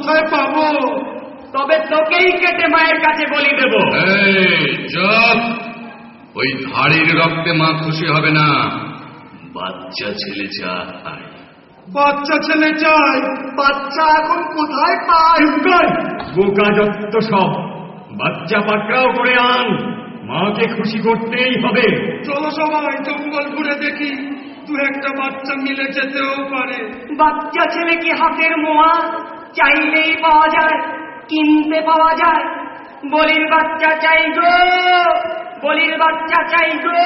কোথায় পাবো? তবে তোকেই কেটে মায়ের কাছে বলি দেব। চুপ! ওই ধাড়ির রক্তে মা খুশি হবে না। বাচ্চা ছেলে চাই। বাচ্চা ছেলে চাই? বাচ্চা এখন কোথায় পাই? বোকা যত সব। বাচ্চা পাকড়াও করে আন, মাকে খুশি করতেই হবে। চলো সবাই জঙ্গল ঘুরে দেখি, দু একটা বাচ্চা মিলে যেতেও পারে। বাচ্চা ছেলে কি হাতের মোয়া? চাইলেই পাওয়া যায়, কিনতে পাওয়া যায়। বলির বাচ্চা চাই গো, বলির বাচ্চা চাই গো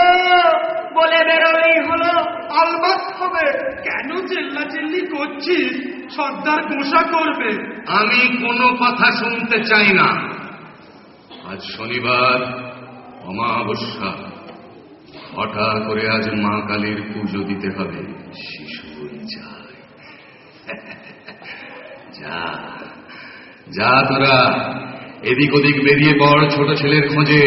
বলে বেরোলেই হলো। আলবাত হবে। কেন চিল্লাচিল্লি করছিস? সর্দার গোসা করবে। আমি কোনো কথা শুনতে চাই না। আজ শনিবার, অমাবস্যা। হঠাৎ করে আজ মা কালীর পুজো দিতে হবে। শিশুই চাই। যা যা, তোরা এদিক ওদিক বেরিয়ে পড় ছোট ছেলের খোঁজে।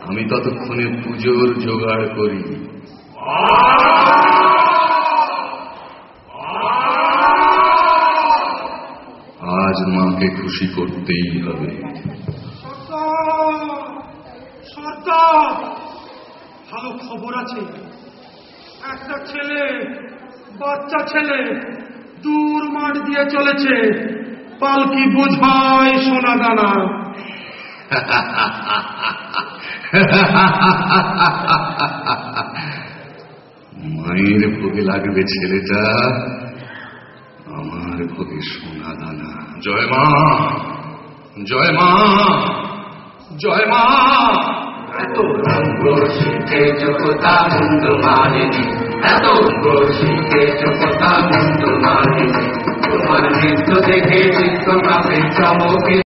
আমি ততক্ষণে পুজোর জোগাড় করি। আজ মাকে খুশি করতেই হবে। সর্দার, ভালো খবর আছে। একটা ছেলে, বাচ্চা ছেলে, দূর মাঠ দিয়ে চলেছে। পালকি বোঝায় সোনা দানা। মায়ের ভোগে লাগবে ছেলেটা, আমার ভোগে সোনা দানা। জয় মা, জয় মা, জয় মা। এত রঙ্গ শিখে যোগ্যতা মন্দ মানেনি, এত রঙ্গ শিখে যোগ্যতা মন্দ মানেনি। তোমার নৃত্য দেখে চিত্ত কাপে চমকে